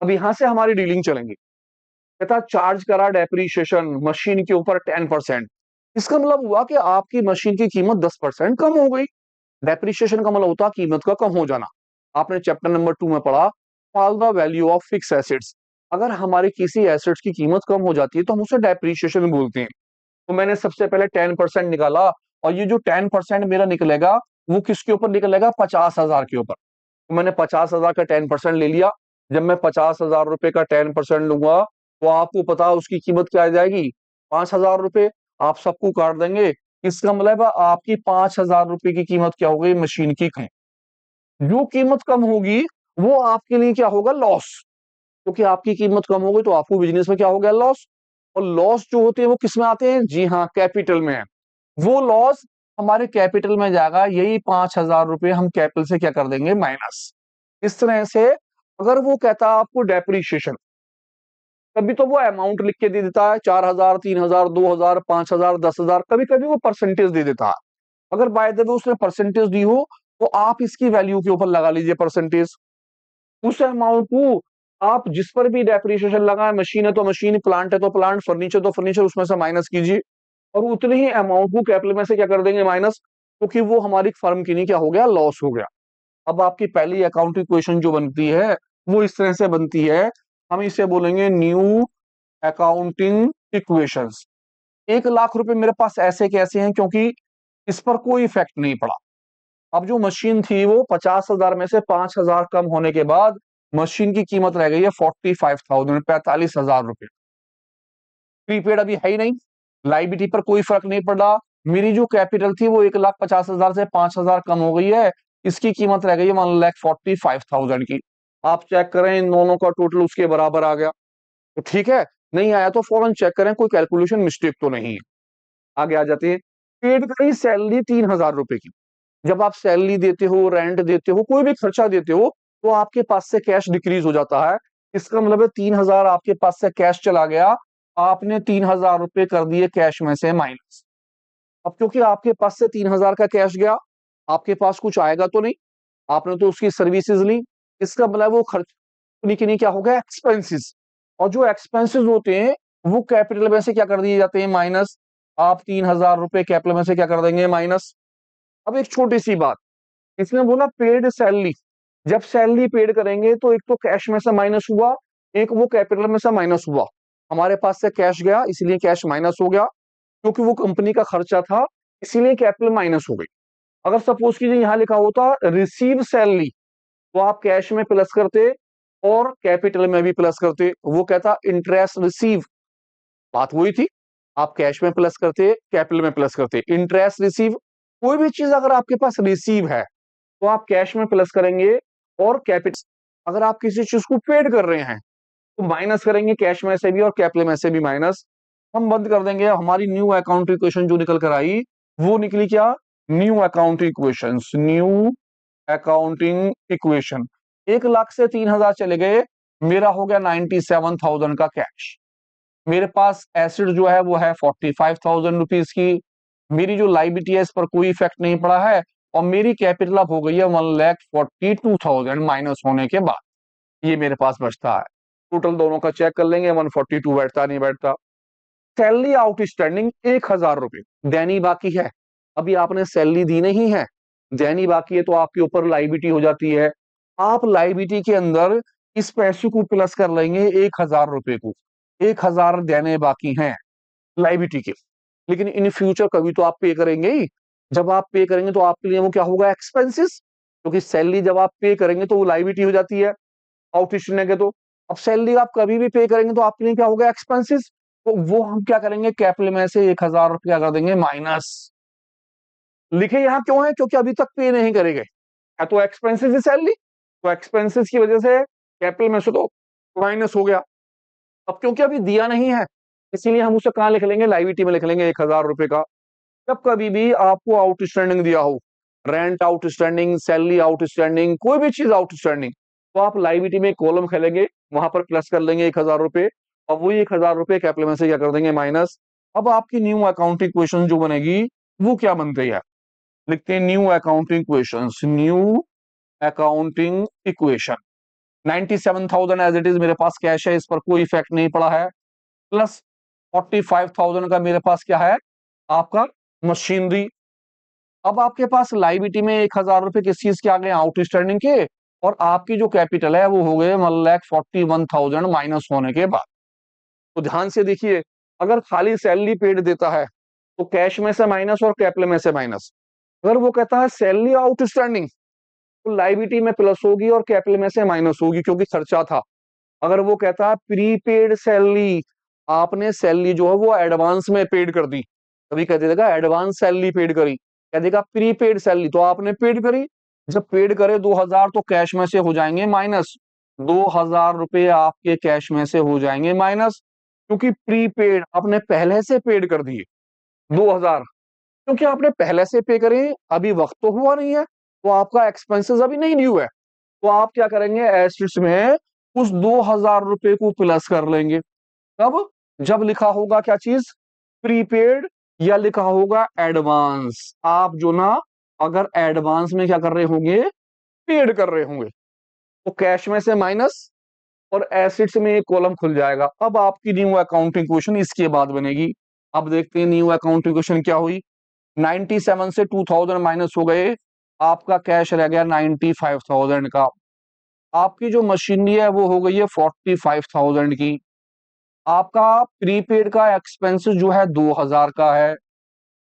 अब यहां से हमारी डीलिंग चलेंगी। कहता चार्ज करा डेप्रीशिएशन मशीन के ऊपर 10%। इसका मतलब हुआ कि आपकी मशीन की कीमत 10% कम हो गई। डेप्रीशिएशन का मतलब होता है कीमत का कम हो जाना। आपने चैप्टर नंबर 2 में पढ़ा, fall the value of fix assets. अगर हमारी किसी एसेट्स की कीमत कम हो जाती है तो हम उसे डेप्रीशिएशन बोलते हैं। तो मैंने सबसे पहले 10% निकाला और ये जो 10% मेरा निकलेगा वो किसके ऊपर निकलेगा, 50,000 के ऊपर। तो मैंने 50,000 का 10% ले लिया। जब मैं 50,000 रुपए का 10% लूंगा तो आपको पता है उसकी कीमत क्या आ जाएगी, 5,000 रुपए। आप सबको काट देंगे, इसका मतलब है आपकी 5,000 रुपए की कीमत क्या हो गई, मशीन की कम। जो कीमत कम होगी वो आपके लिए क्या होगा, लॉस। क्योंकि आपकी कीमत कम हो गई तो आपको बिजनेस में क्या हो गया, लॉस। और लॉस जो होते हैं वो किस में आते हैं, जी हाँ कैपिटल में है। वो लॉस हमारे कैपिटल में जाएगा, यही 5,000 रुपए हम कैपिटल से क्या कर देंगे, माइनस। इस तरह से अगर वो कहता है आपको डेप्रीशिएशन, कभी तो वो अमाउंट लिख के दे देता है, 4,000, 3,000, 2,000, 5,000, 10,000, कभी कभी वो परसेंटेज दे देता है। अगर बाय द वे उसने परसेंटेज दी हो तो आप इसकी वैल्यू के ऊपर लगा लीजिए परसेंटेज। उस अमाउंट को आप जिस पर भी डेप्रीशिएशन लगा है, मशीन है तो मशीन, प्लांट है तो प्लांट, फर्नीचर तो फर्नीचर, उसमें से माइनस कीजिए और उतनी ही अमाउंट को कैपिटल में से क्या कर देंगे माइनस, क्योंकि वो हमारी फर्म की नहीं क्या हो गया, लॉस हो गया। अब आपकी पहली अकाउंटिंग इक्वेशन जो बनती है वो इस तरह से बनती है, हम इसे बोलेंगे न्यू अकाउंटिंग इक्वेशंस। 1 लाख रुपए मेरे पास ऐसे कैसे हैं, क्योंकि इस पर कोई इफेक्ट नहीं पड़ा। अब जो मशीन थी वो 50,000 में से 5,000 कम होने के बाद मशीन की कीमत रह गई है 45,000, 45,000 रुपए। प्रीपेड अभी है ही नहीं, लाइबिलिटी पर कोई फर्क नहीं पड़ा। मेरी जो कैपिटल थी वो 1,50,000 से 5,000 कम हो गई है, इसकी कीमत रह गई है 1,45,000 की। आप चेक करें इन दोनों का टोटल उसके बराबर आ गया, तो ठीक है। नहीं आया तो फौरन चेक करें कोई कैलकुलेशन मिस्टेक तो नहीं है। आगे आ जाते हैं। पेड करी सैलरी 3,000 रुपए की। जब आप सैलरी देते हो, रेंट देते हो, कोई भी खर्चा देते हो, तो आपके पास से कैश डिक्रीज हो जाता है। इसका मतलब है 3,000 आपके पास से कैश चला गया, आपने 3,000 रुपए कर दिए कैश में से माइनस। अब क्योंकि आपके पास से 3,000 का कैश गया, आपके पास कुछ आएगा तो नहीं, आपने तो उसकी सर्विसेज ली, इसका मतलब वो खर्च नहीं की नहीं क्या हो गया, एक्सपेंसेस। और जो एक्सपेंसेस होते हैं वो कैपिटल में से क्या कर दिए जाते हैं, माइनस। आप 3,000 रुपए कैपिटल में से क्या कर देंगे, माइनस। अब एक छोटी सी बात, इसने बोला पेड सैलरी। जब सैलरी पेड करेंगे तो एक तो कैश में से माइनस हुआ, एक वो कैपिटल में से माइनस हुआ। हमारे पास से कैश गया इसलिए कैश माइनस हो गया, क्योंकि वो कंपनी का खर्चा था इसीलिए कैपिटल माइनस हो गई। अगर सपोज कीजिए यहां लिखा होता रिसीव सैलरी, तो आप कैश में प्लस करते और कैपिटल में भी प्लस करते, वो कहता इंटरेस्ट रिसीव। बात वही थी, आप कैश में प्लस करते, कैपिटल में प्लस करते, इंटरेस्ट रिसीव। कोई भी चीज अगर आपके पास रिसीव है तो आप कैश में प्लस करेंगे और कैपिटल। अगर आप किसी चीज को पेड कर रहे हैं तो माइनस करेंगे कैश में से भी और कैपिटल में से भी माइनस। हम बंद कर देंगे। हमारी न्यू अकाउंटिंग इक्वेशन जो निकल कर आई वो निकली क्या, new accounting equations, new accounting equation. 1 lakh से 3,000 चले गए, मेरा हो गया 97,000 का कैश। मेरे पास एसिड जो है वो है 45,000 रुपीज की। मेरी जो लाइबिलिटी है इस पर कोई इफेक्ट नहीं पड़ा है, और मेरी कैपिटल अब हो गई है 1,42,000 माइनस होने के बाद। ये मेरे पास बचता है। टोटल दोनों का चेक कर लेंगे, 142 बैठता नहीं बैठता। सैलरी आउटस्टैंडिंग 1,000 रुपए देनी बाकी है, अभी आपने सैलरी दी नहीं है, देनी बाकी है, तो आपके ऊपर लाइबिलिटी हो जाती है। आप लाइबिलिटी के अंदर इस पैसे को प्लस कर लेंगे 1,000 रुपए को। 1,000 देने बाकी हैं लाइबिलिटी के, लेकिन इन फ्यूचर कभी तो आप पे करेंगे ही। जब आप पे करेंगे तो आपके लिए वो क्या होगा, एक्सपेंसेस। क्योंकि सैलरी जब आप पे करेंगे तो वो लाइबिलिटी हो जाती है आउटस्टैंडिंग है तो। अब सैलरी आप कभी भी पे करेंगे तो आपके लिए क्या होगा, एक्सपेंसेस। तो वो हम क्या करेंगे, कैपिटल में से 1,000 रुपये क्या कर देंगे, माइनस। लिखे यहां क्यों है, क्योंकि अभी तक पे नहीं करेंगे, या तो एक्सपेंसेस है सैलरी, तो एक्सपेंसेस की वजह से कैपिटल में से तो माइनस हो गया। अब क्योंकि अभी दिया नहीं है इसीलिए हम उसे कहां लिख लेंगे, लाइबिलिटी में लिख लेंगे 1,000 रुपए का। जब कभी भी आपको आउटस्टैंडिंग दिया हो, रेंट आउटस्टैंडिंग, सैलरी आउटस्टैंडिंग, कोई भी चीज आउटस्टैंडिंग, तो आप लाइबिलिटी में कॉलम खेलेंगे, वहां पर प्लस कर लेंगे 1,000 रुपए, और वही 1,000 रुपए कैपिटल में से क्या कर देंगे, माइनस। अब आपकी न्यू अकाउंटिंग क्वेश्चन जो बनेगी वो क्या बन गई है, लिखते हैं new accounting questions, new accounting equation. 97,000 as it is मेरे पास कैश है, इस पर कोई इफेक्ट नहीं पड़ा है, प्लस 45,000 का मेरे पास क्या है, आपका मशीनरी। अब आपके पास लाइबिलिटी में 1,000 रुपए किस चीज के आ गए, आउटस्टैंडिंग के, और आपकी जो कैपिटल है वो हो गए 1,41,000 माइनस होने के बाद। तो ध्यान से देखिए, अगर खाली सैलरी पेड देता है तो कैश में से माइनस और कैपिटल में से माइनस। अगर वो कहता है सैलरी आउटस्टैंडिंग, तो लाइबिलिटी में प्लस होगी और कैपिटल में से माइनस होगी क्योंकि खर्चा था। अगर वो कहता है प्रीपेड सैलरी, आपने सैलरी जो है वो एडवांस में पेड कर दी, कभी कह देगा एडवांस सैलरी पेड करी, कह देगा प्रीपेड सैलरी, तो आपने पेड करी। जब पेड करे 2,000 तो कैश में से हो जाएंगे माइनस, 2,000 रुपए आपके कैश में से हो जाएंगे माइनस, क्योंकि प्रीपेड आपने पहले से पेड कर दिए 2,000, क्योंकि आपने पहले से पे करे, अभी वक्त तो हुआ नहीं है, तो आपका एक्सपेंसेस अभी नहीं ड्यू है, तो आप क्या करेंगे, एसेट्स में उस 2,000 रुपए को प्लस कर लेंगे। तब जब लिखा होगा क्या चीज, प्रीपेड, या लिखा होगा एडवांस, आप जो ना अगर एडवांस में क्या कर रहे होंगे, पेड कर रहे होंगे, तो कैश में से माइनस और एसेट्स में एक कॉलम खुल जाएगा। अब आपकी न्यू अकाउंटिंग क्वेश्चन इसके बाद बनेगी। अब देखते हैं न्यू अकाउंट इक्वेशन क्या हुई। 97 से 2000 माइनस हो गए, आपका कैश रह गया 95,000 का। आपकी जो मशीनरी है वो हो गई है 45,000 की। आपका प्रीपेड का एक्सपेंसेस जो है 2000 का है।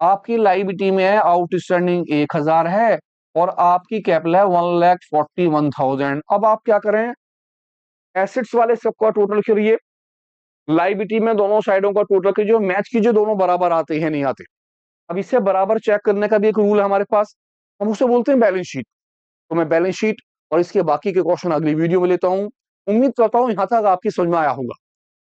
आपकी लायबिलिटी में है आउटस्टैंडिंग 1000 है और आपकी कैपिटल है 1,41,000। अब आप क्या करें, एसेट्स वाले सबका टोटल करिए, लायबिलिटी में दोनों साइडों का टोटल कीजिए, मैच कीजिए, दोनों बराबर आते हैं नहीं आते। अब इसे बराबर चेक करने का भी एक रूल है हमारे पास, हम उसे बोलते हैं बैलेंस शीट। तो मैं बैलेंस शीट और इसके बाकी के क्वेश्चन अगली वीडियो में लेता हूं। उम्मीद करता हूं यहां तक आपकी समझ में आया होगा।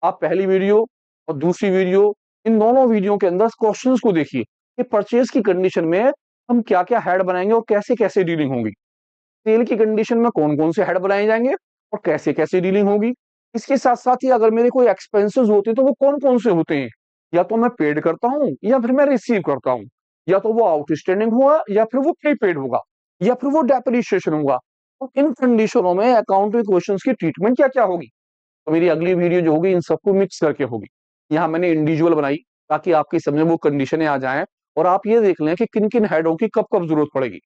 आप पहली वीडियो और दूसरी वीडियो, इन दोनों वीडियो के अंदर क्वेश्चंस को देखिए कि परचेज की कंडीशन में हम क्या क्या हेड बनाएंगे और कैसे कैसे डीलिंग होगी। सेल की कंडीशन में कौन कौन से हेड बनाए जाएंगे और कैसे कैसे डीलिंग होगी। इसके साथ साथ ही अगर मेरे कोई एक्सपेंसेस होते हैं तो वो कौन कौन से होते हैं, या तो मैं पेड करता हूं या फिर मैं रिसीव करता हूं, या तो वो आउटस्टैंडिंग हुआ या फिर वो प्रीपेड होगा या फिर वो डेप्रिसिएशन होगा। तो इन कंडीशनों में अकाउंटिंग क्वेश्चंस की ट्रीटमेंट क्या क्या होगी, तो मेरी अगली वीडियो जो होगी इन सबको मिक्स करके होगी। यहाँ मैंने इंडिविजुअल बनाई ताकि आपकी समझ में वो कंडीशनें आ जाएं और आप ये देख लें कि किन किन हेडों की कब कब जरूरत पड़ेगी।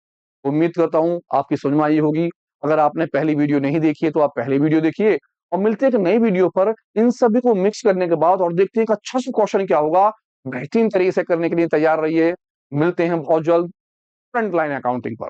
उम्मीद करता हूं आपकी समझ में आई होगी। अगर आपने पहली वीडियो नहीं देखी है तो आप पहली वीडियो देखिए और मिलते हैं एक नई वीडियो पर इन सभी को मिक्स करने के बाद, और देखते हैं एक अच्छा सा क्वेश्चन क्या होगा। बेहतरीन तरीके से करने के लिए तैयार रहिए। मिलते हैं बहुत जल्द फ्रंट लाइन अकाउंटिंग पर।